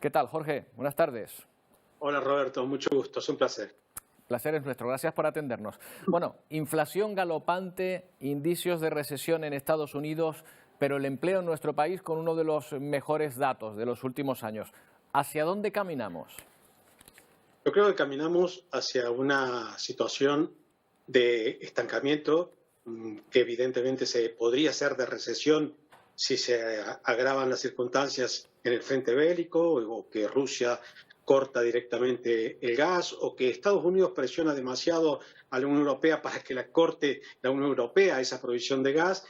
¿Qué tal, Jorge? Buenas tardes. Hola Roberto, mucho gusto, es un placer. Placer es nuestro, gracias por atendernos. Bueno, inflación galopante, indicios de recesión en Estados Unidos, pero el empleo en nuestro país con uno de los mejores datos de los últimos años. ¿Hacia dónde caminamos? Yo creo que caminamos hacia una situación de estancamiento que evidentemente se podría ser de recesión si se agravan las circunstancias en el frente bélico o que Rusia corta directamente el gas o que Estados Unidos presiona demasiado a la Unión Europea para que la corte la Unión Europea esa provisión de gas,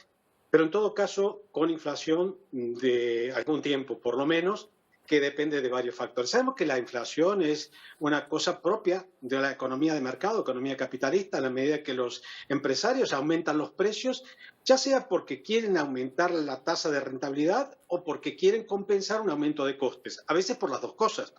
pero en todo caso con inflación de algún tiempo por lo menos, que depende de varios factores. Sabemos que la inflación es una cosa propia de la economía de mercado, economía capitalista, a la medida que los empresarios aumentan los precios, ya sea porque quieren aumentar la tasa de rentabilidad o porque quieren compensar un aumento de costes, a veces por las dos cosas.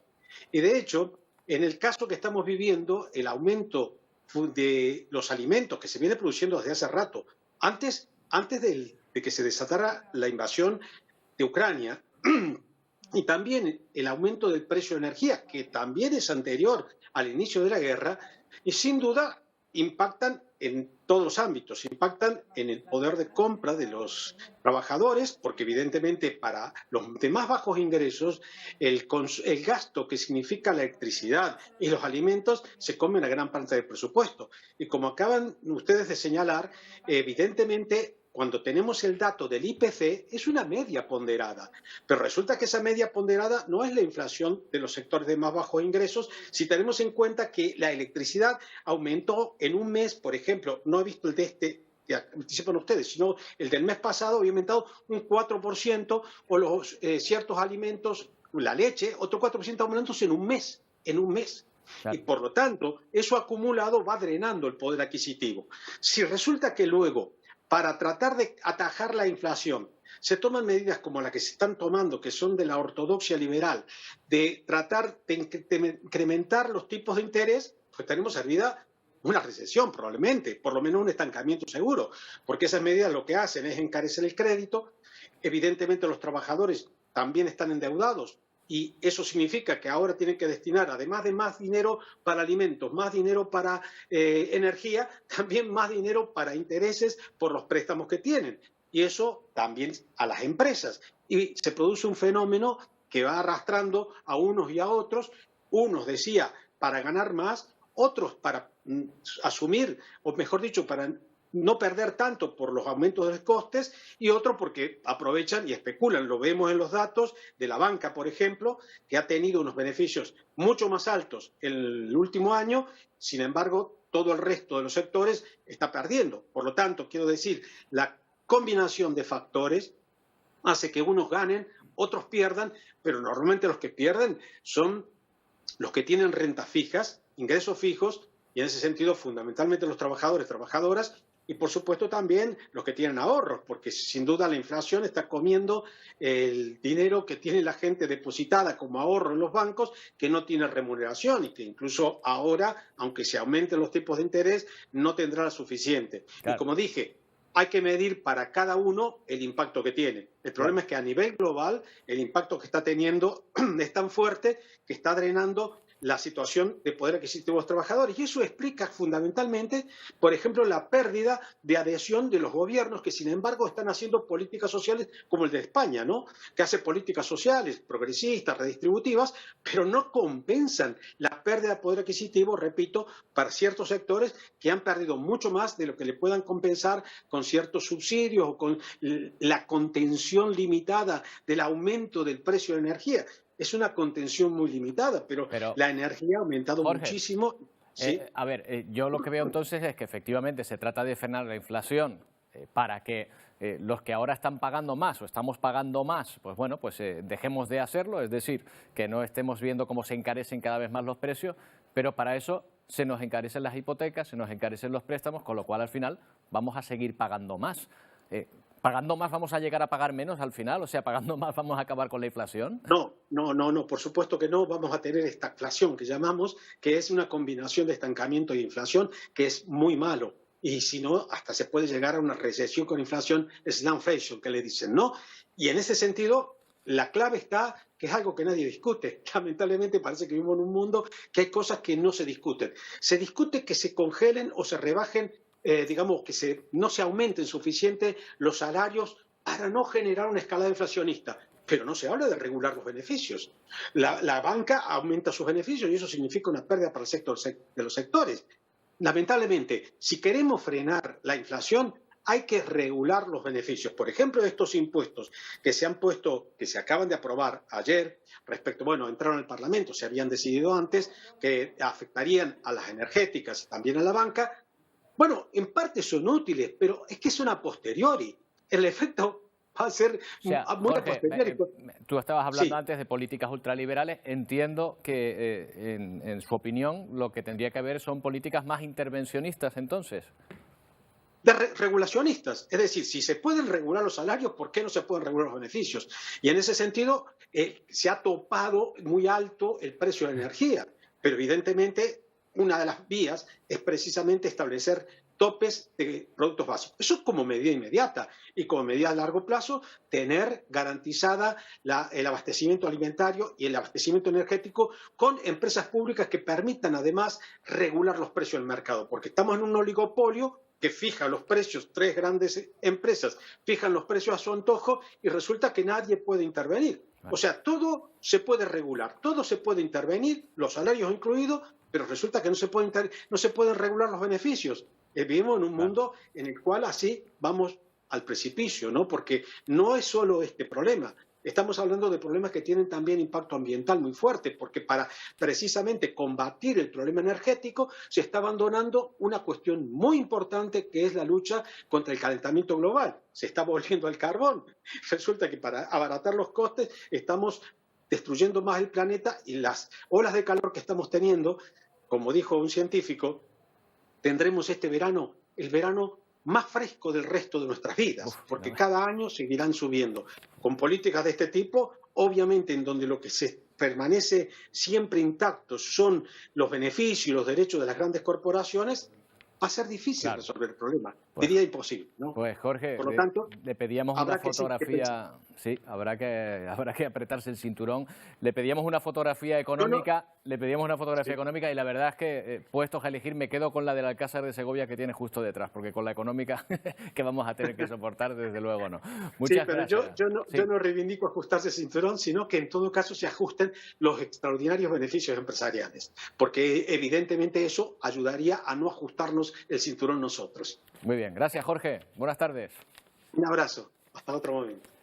Y de hecho, en el caso que estamos viviendo, el aumento de los alimentos que se viene produciendo desde hace rato, antes de que se desatara la invasión de Ucrania, y también el aumento del precio de energía, que también es anterior al inicio de la guerra, y sin duda impactan en todos los ámbitos, impactan en el poder de compra de los trabajadores, porque evidentemente para los de más bajos ingresos el gasto que significa la electricidad y los alimentos se come una gran parte del presupuesto. Y como acaban ustedes de señalar, evidentemente cuando tenemos el dato del IPC, es una media ponderada. Pero resulta que esa media ponderada no es la inflación de los sectores de más bajos ingresos, si tenemos en cuenta que la electricidad aumentó en un mes, por ejemplo, no he visto el de este, que anticipan ustedes, sino el del mes pasado había aumentado un 4%, o los ciertos alimentos, la leche, otro 4% aumentándose en un mes, Claro. Y por lo tanto, eso acumulado va drenando el poder adquisitivo. Si resulta que luego para tratar de atajar la inflación, se toman medidas como las que se están tomando, que son de la ortodoxia liberal, de tratar de incrementar los tipos de interés, pues tenemos servida una recesión probablemente, por lo menos un estancamiento seguro, porque esas medidas lo que hacen es encarecer el crédito, evidentemente los trabajadores también están endeudados, y eso significa que ahora tienen que destinar, además de más dinero para alimentos, más dinero para energía, también más dinero para intereses por los préstamos que tienen. Y eso también a las empresas. Y se produce un fenómeno que va arrastrando a unos y a otros. Unos, decía, para ganar más, otros para asumir, o mejor dicho, para no perder tanto por los aumentos de los costes, y otro porque aprovechan y especulan. Lo vemos en los datos de la banca, por ejemplo, que ha tenido unos beneficios mucho más altos el último año, sin embargo, todo el resto de los sectores está perdiendo. Por lo tanto, quiero decir, la combinación de factores hace que unos ganen, otros pierdan, pero normalmente los que pierden son los que tienen rentas fijas, ingresos fijos, y en ese sentido fundamentalmente los trabajadores, trabajadoras, y por supuesto también los que tienen ahorros, porque sin duda la inflación está comiendo el dinero que tiene la gente depositada como ahorro en los bancos, que no tiene remuneración y que incluso ahora, aunque se aumenten los tipos de interés, no tendrá la suficiente. Claro. Y como dije, hay que medir para cada uno el impacto que tiene. El problema es que a nivel global el impacto que está teniendo es tan fuerte que está drenando la situación de poder adquisitivo de los trabajadores. Y eso explica fundamentalmente, por ejemplo, la pérdida de adhesión de los gobiernos que, sin embargo, están haciendo políticas sociales como el de España, ¿no? Que hace políticas sociales, progresistas, redistributivas, pero no compensan la pérdida de poder adquisitivo, repito, para ciertos sectores que han perdido mucho más de lo que le puedan compensar con ciertos subsidios o con la contención limitada del aumento del precio de la energía. Es una contención muy limitada, pero la energía ha aumentado Jorge, muchísimo. ¿Sí? Yo lo que veo entonces es que efectivamente se trata de frenar la inflación para que los que ahora están pagando más o estamos pagando más, pues bueno, pues dejemos de hacerlo, es decir, que no estemos viendo cómo se encarecen cada vez más los precios, pero para eso se nos encarecen las hipotecas, se nos encarecen los préstamos, con lo cual al final vamos a seguir pagando más. ¿Pagando más vamos a llegar a pagar menos al final? O sea, ¿pagando más vamos a acabar con la inflación? No, por supuesto que no. Vamos a tener esta inflación que llamamos, que es una combinación de estancamiento y inflación, que es muy malo. Y si no, hasta se puede llegar a una recesión con inflación, slamflation, que le dicen, ¿no? Y en ese sentido, la clave está que es algo que nadie discute. Lamentablemente parece que vivimos en un mundo que hay cosas que no se discuten. Se discute que se congelen o se rebajen, digamos, que no se aumenten suficiente los salarios para no generar una escalada inflacionista. Pero no se habla de regular los beneficios. La banca aumenta sus beneficios y eso significa una pérdida para el sector de los sectores. Lamentablemente, si queremos frenar la inflación, hay que regular los beneficios. Por ejemplo, estos impuestos que se han puesto, que se acaban de aprobar ayer, respecto, bueno, entraron al Parlamento, se habían decidido antes, que afectarían a las energéticas y también a la banca. Bueno, en parte son útiles, pero es que son a posteriori. El efecto va a ser muy a posteriori. Tú estabas hablando Sí. antes de políticas ultraliberales. Entiendo que, en su opinión, lo que tendría que haber son políticas más intervencionistas, entonces. Regulacionistas, es decir, si se pueden regular los salarios, ¿por qué no se pueden regular los beneficios? Y en ese sentido se ha topado muy alto el precio de la energía, pero evidentemente una de las vías es precisamente establecer topes de productos básicos. Eso es como medida inmediata y como medida a largo plazo tener garantizada el abastecimiento alimentario y el abastecimiento energético con empresas públicas que permitan además regular los precios del mercado, porque estamos en un oligopolio que fija los precios, 3 grandes empresas fijan los precios a su antojo y resulta que nadie puede intervenir. O sea, todo se puede regular, todo se puede intervenir, los salarios incluidos, pero resulta que no se pueden regular los beneficios. Vivimos en un mundo en el cual así vamos al precipicio, ¿no? Porque no es solo este problema. Estamos hablando de problemas que tienen también impacto ambiental muy fuerte, porque para precisamente combatir el problema energético se está abandonando una cuestión muy importante que es la lucha contra el calentamiento global. Se está volviendo al carbón. Resulta que para abaratar los costes estamos destruyendo más el planeta y las olas de calor que estamos teniendo, como dijo un científico, tendremos este verano, el verano más fresco del resto de nuestras vidas, porque cada año seguirán subiendo. Con políticas de este tipo, obviamente en donde lo que se permanece siempre intacto son los beneficios y los derechos de las grandes corporaciones, va a ser difícil resolver el problema. Diría imposible, ¿no? Pues Jorge, por lo tanto, le pedíamos una fotografía, sí, habrá que apretarse el cinturón. Le pedíamos una fotografía económica, económica y la verdad es que puestos a elegir me quedo con la del Alcázar de Segovia que tiene justo detrás, porque con la económica que vamos a tener que soportar, desde luego no. Muchas gracias. Yo no reivindico ajustarse el cinturón, sino que en todo caso se ajusten los extraordinarios beneficios empresariales, porque evidentemente eso ayudaría a no ajustarnos el cinturón nosotros. Muy bien, gracias Jorge. Buenas tardes. Un abrazo. Hasta otro momento.